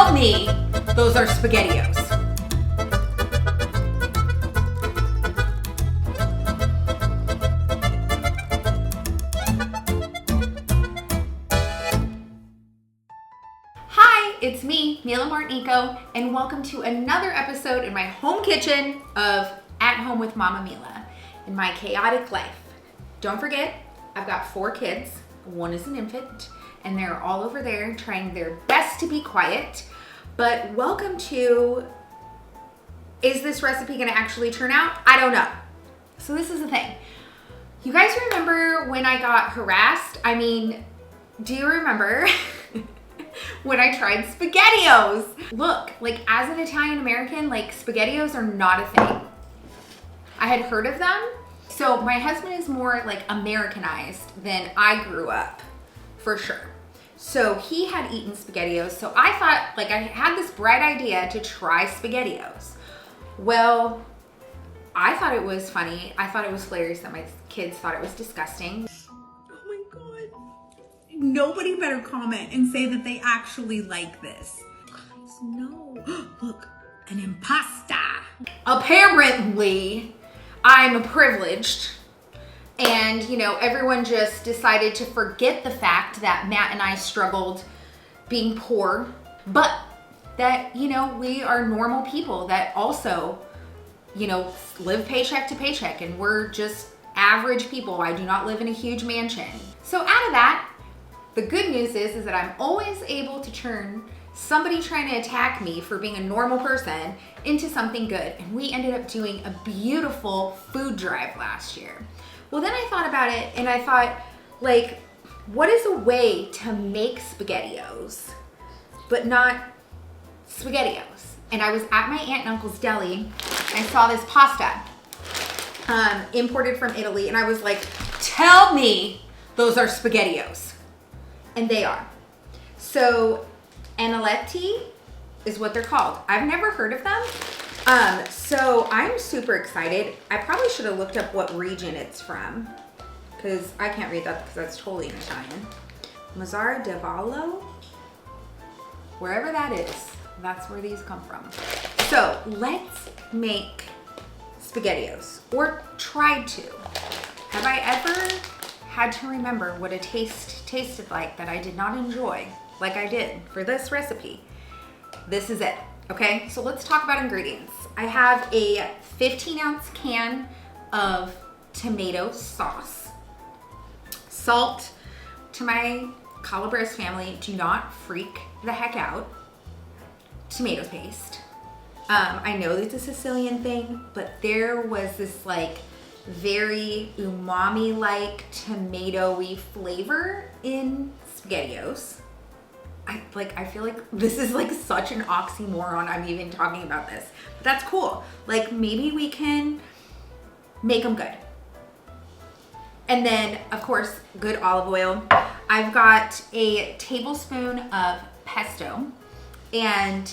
Tell me those are Spaghettios. Hi, it's me, Mila, and welcome to another episode in my home kitchen of At Home with Mama Mila in my chaotic life. Don't forget, I've got 4 kids. One is an infant, and they're all over there trying their best to be quiet. But welcome to, is this recipe gonna actually turn out? I don't know. So this is the thing. You guys remember when I got harassed? I mean, do you remember when I tried Spaghettios? Look, like as an Italian American, like Spaghettios are not a thing. I had heard of them. So my husband is more like Americanized than I grew up, for sure. So he had eaten Spaghettios. So I thought, like I had this bright idea to try Spaghettios. Well, I thought it was funny. I thought it was hilarious that my kids thought it was disgusting. Oh my God. Nobody better comment and say that they actually like this. Guys, no. Look, an impasta. Apparently, I'm privileged. And, you know, everyone just decided to forget the fact that Matt and I struggled being poor, but that, you know, we are normal people that also, you know, live paycheck to paycheck, and we're just average people. I do not live in a huge mansion. So out of that, the good news is that I'm always able to turn somebody trying to attack me for being a normal person into something good. And we ended up doing a beautiful food drive last year. Well, then I thought about it and I thought, like, what is a way to make Spaghettios, but not Spaghettios? And I was at my aunt and uncle's deli and I saw this pasta imported from Italy, and I was like, tell me those are Spaghettios. And they are. So Analetti is what they're called. I've never heard of them. So I'm super excited. I probably should have looked up what region it's from, because I can't read that because that's totally in Italian. Mazzara del Vallo, wherever that is, that's where these come from. So let's make Spaghettios, or tried to. Have I ever had to remember what a taste tasted like that I did not enjoy like I did for this recipe? This is it. Okay, so let's talk about ingredients. I have a 15-ounce can of tomato sauce. Salt. To my Calabrese family, do not freak the heck out. Tomato paste. I know it's a Sicilian thing, but there was this like very umami-like tomatoey flavor in Spaghettios. I feel like this is like such an oxymoron. I'm even talking about this, but that's cool. Like maybe we can make them good. And then of course, good olive oil. I've got a tablespoon of pesto and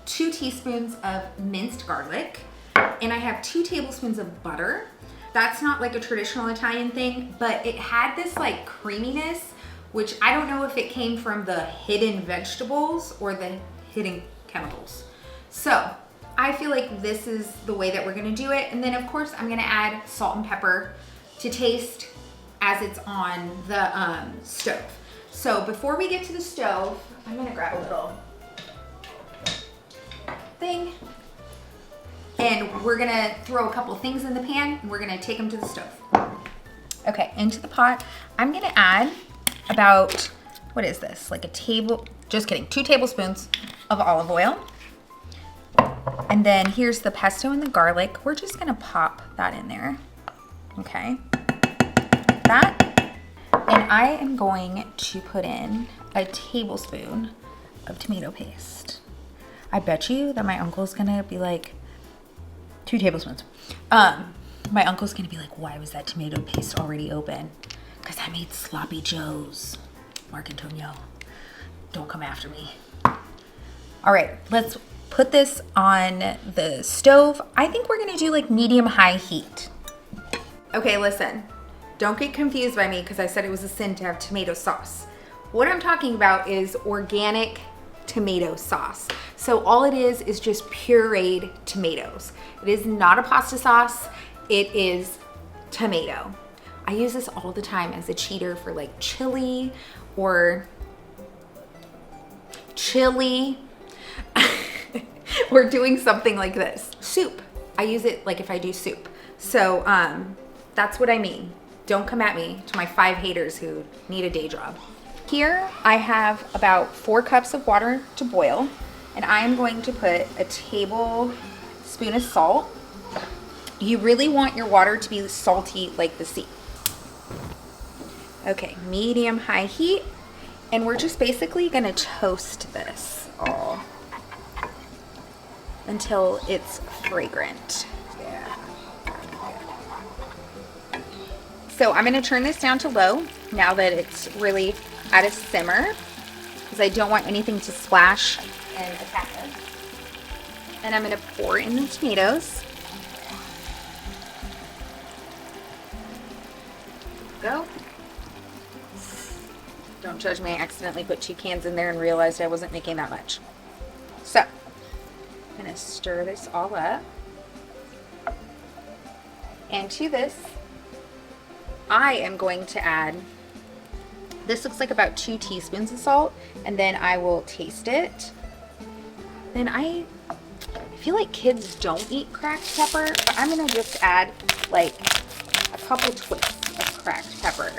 2 teaspoons of minced garlic. And I have 2 tablespoons of butter. That's not like a traditional Italian thing, but it had this like creaminess, which I don't know if it came from the hidden vegetables or the hidden chemicals. So I feel like this is the way that we're gonna do it. And then of course I'm gonna add salt and pepper to taste as it's on the stove. So before we get to the stove, I'm gonna grab a little thing, and we're gonna throw a couple things in the pan and we're gonna take them to the stove. Okay, into the pot, I'm gonna add about, what is this? Like a just kidding, 2 tablespoons of olive oil. And then here's the pesto and the garlic. We're just gonna pop that in there. Okay, like that. And I am going to put in a tablespoon of tomato paste. I bet you that my uncle's gonna be like, 2 tablespoons. My uncle's gonna be like, why was that tomato paste already open? Because I made sloppy joes. Mark Antonio, don't come after me. All right, let's put this on the stove. I think we're gonna do like medium-high heat. Okay, listen, don't get confused by me because I said it was a sin to have tomato sauce. What I'm talking about is organic tomato sauce. So all it is just pureed tomatoes. It is not a pasta sauce. It is tomato. I use this all the time as a cheater for like chili or or doing something like this. Soup. I use it like if I do soup. So that's what I mean. Don't come at me, to my 5 haters who need a day job. Here I have about 4 cups of water to boil, and I am going to put a tablespoon of salt. You really want your water to be salty like the sea. Okay, medium-high heat, and we're just basically gonna toast this all until it's fragrant. So I'm gonna turn this down to low now that it's really at a simmer, because I don't want anything to splash and attack us. And I'm gonna pour in the tomatoes. Go. Don't judge me, I accidentally put 2 cans in there and realized I wasn't making that much. So, I'm gonna stir this all up. And to this, I am going to add, this looks like about 2 teaspoons of salt, and then I will taste it. Then I feel like kids don't eat cracked pepper, but I'm gonna just add like a couple twists of cracked pepper.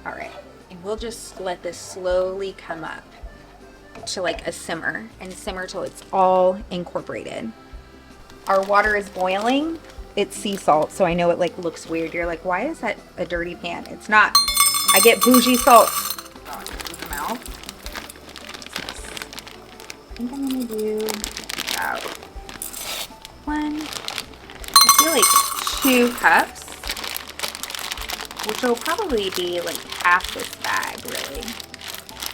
All right, and we'll just let this slowly come up to like a simmer, and simmer till it's all incorporated. Our water is boiling. It's sea salt, so I know it like looks weird. You're like, why is that a dirty pan? It's not. I get bougie salt. Oh, use them out. I think I'm gonna do about 1, I feel like 2 cups, which will probably be like half this bag, really.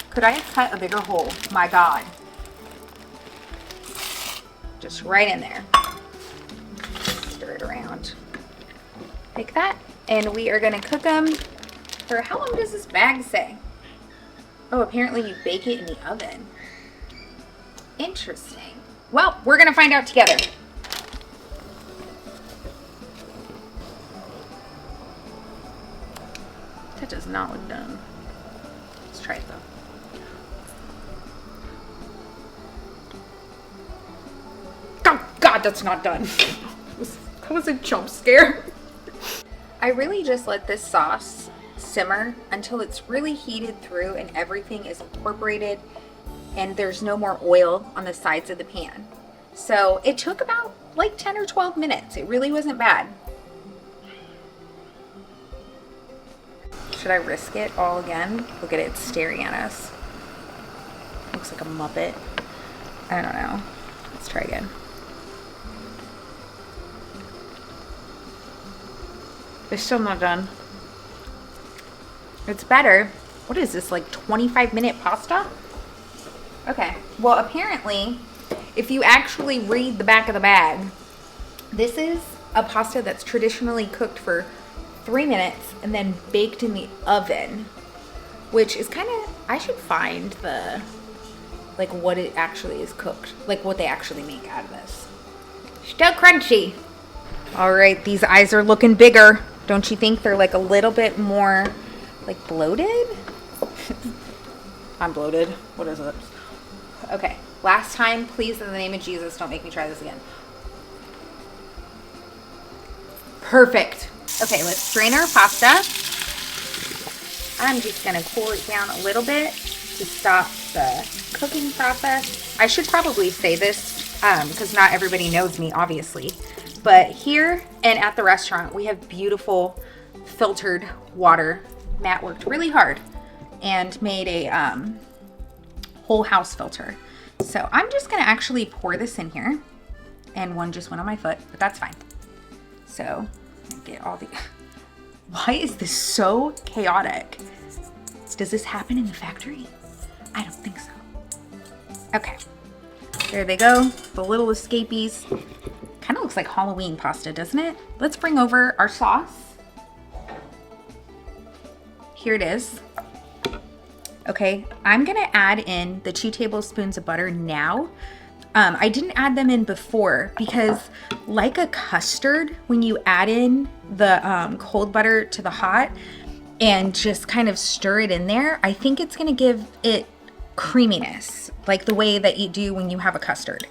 Could I have cut a bigger hole? My God. Just right in there. Stir it around like that, and we are gonna cook them for, how long does this bag say? Oh, apparently you bake it in the oven. Interesting. Well, we're gonna find out together. That does not look done. Let's try it though. Oh God, that's not done. That was a jump scare. I really just let this sauce simmer until it's really heated through and everything is incorporated and there's no more oil on the sides of the pan. So it took about like 10 or 12 minutes. It really wasn't bad. Should I risk it all again? Look at it, it's staring at us. Looks like a Muppet. I don't know. Let's try again. It's still not done. It's better. What is this, like 25-minute pasta? Okay, well apparently, if you actually read the back of the bag, this is a pasta that's traditionally cooked for 3 minutes and then baked in the oven, which is kind of, I should find the, like what it actually is cooked, like what they actually make out of this. Still crunchy. All right, these eyes are looking bigger. Don't you think they're like a little bit more like bloated? I'm bloated. What is it? Okay, last time, please, in the name of Jesus, don't make me try this again. Perfect. Okay, let's strain our pasta. I'm just gonna cool it down a little bit to stop the cooking process. I should probably say this because not everybody knows me, obviously. But here and at the restaurant, we have beautiful filtered water. Matt worked really hard and made a whole house filter. So I'm just gonna actually pour this in here, and one just went on my foot, but that's fine. So get all the, why is this so chaotic? Does this happen in the factory? I don't think so. Okay, there they go, the little escapees. Kind of looks like Halloween pasta, doesn't it? Let's bring over our sauce. Here it is. Okay, I'm gonna add in the 2 tablespoons of butter now. I didn't add them in before because, like a custard, when you add in the cold butter to the hot and just kind of stir it in there, I think it's gonna give it creaminess, like the way that you do when you have a custard.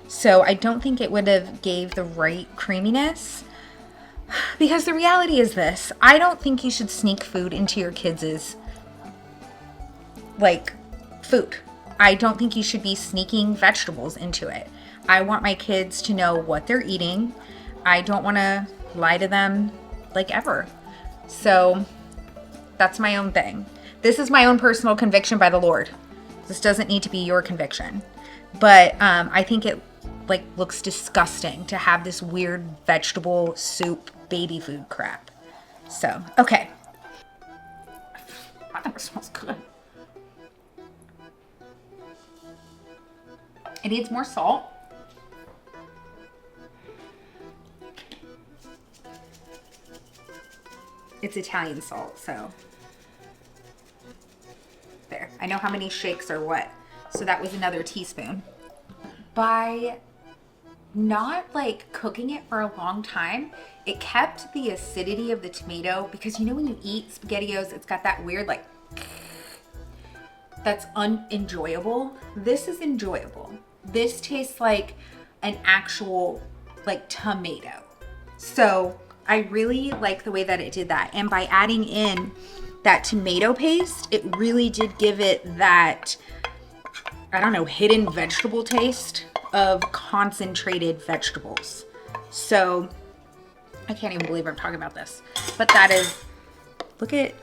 So I don't think it would have gave the right creaminess, because the reality is this: I don't think you should sneak food into your kids' like food. I don't think you should be sneaking vegetables into it. I want my kids to know what they're eating. I don't want to lie to them like ever. So that's my own thing. This is my own personal conviction by the Lord. This doesn't need to be your conviction. But I think it like looks disgusting to have this weird vegetable soup baby food crap. So, okay. I think it smells good. It needs more salt. It's Italian salt, so there. I know how many shakes are what, so that was another teaspoon. By not like cooking it for a long time, it kept the acidity of the tomato, because you know when you eat Spaghettios, it's got that weird like that's unenjoyable. This is enjoyable. This tastes like an actual like tomato. So I really like the way that it did that. And by adding in that tomato paste, it really did give it that, I don't know, hidden vegetable taste of concentrated vegetables. So I can't even believe I'm talking about this. But that is, look at,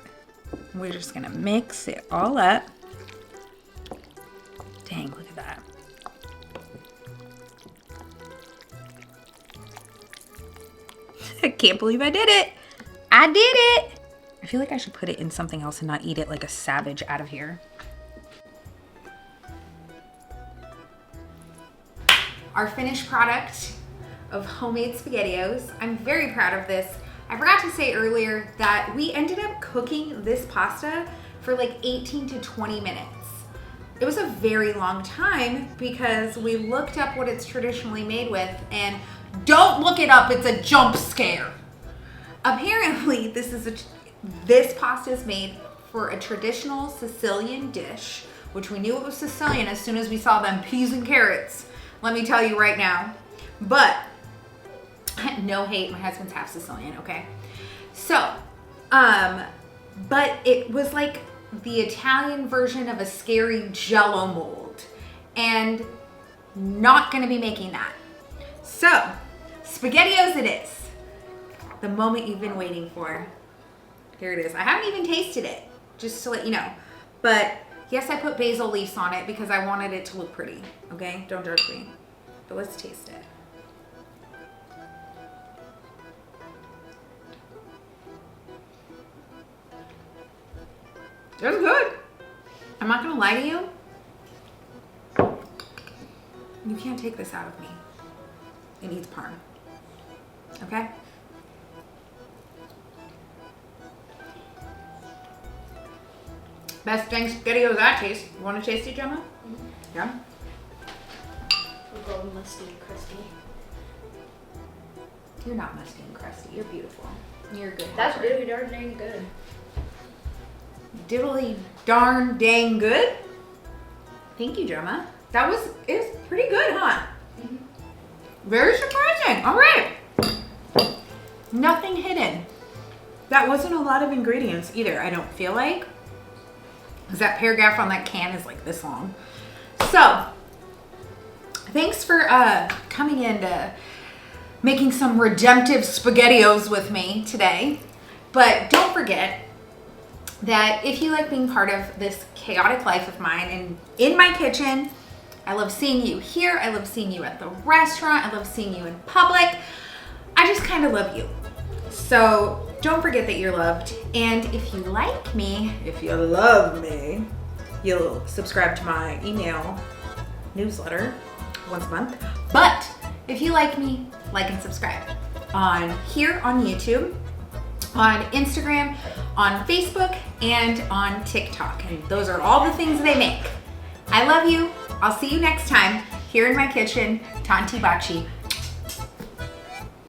we're just gonna mix it all up. Dang, look at that. I can't believe I did it. I did it. I feel like I should put it in something else and not eat it like a savage out of here. Our finished product of homemade Spaghettios. I'm very proud of this. I forgot to say earlier that we ended up cooking this pasta for like 18 to 20 minutes. It was a very long time because we looked up what it's traditionally made with, and don't look it up, it's a jump scare. Apparently, this pasta is made for a traditional Sicilian dish, which we knew it was Sicilian as soon as we saw them peas and carrots. Let me tell you right now. But, no hate, my husband's half Sicilian, okay? So, but it was like the Italian version of a scary Jell-O mold, and not gonna be making that. So, Spaghettios it is. The moment you've been waiting for. Here it is. I haven't even tasted it, just to let you know. But yes, I put basil leaves on it because I wanted it to look pretty, okay? Don't judge me. But let's taste it. It's good. I'm not gonna lie to you. You can't take this out of me. It needs parm. Okay? Best dang Spaghettios I taste. You wanna taste it, Gemma? Mm-hmm. Yeah? We're going musty and crusty. You're not musty and crusty. You're beautiful. You're a good That's helper. really darn dang good. Diddly darn dang good. Thank you, Gemma. It was pretty good, huh? Mm-hmm. Very surprising. All right. Nothing hidden. That wasn't a lot of ingredients either, I don't feel like. Because that paragraph on that can is like this long. So, thanks for coming in to making some redemptive Spaghettios with me today. But don't forget that if you like being part of this chaotic life of mine and in my kitchen, I love seeing you here. I love seeing you at the restaurant. I love seeing you in public. I just kind of love you. So don't forget that you're loved. And if you like me, if you love me, you'll subscribe to my email newsletter once a month. But if you like me, like and subscribe on here on YouTube, on Instagram, on Facebook and on TikTok. And those are all the things they make. I love you. I'll see you next time here in my kitchen, Tanti Baci.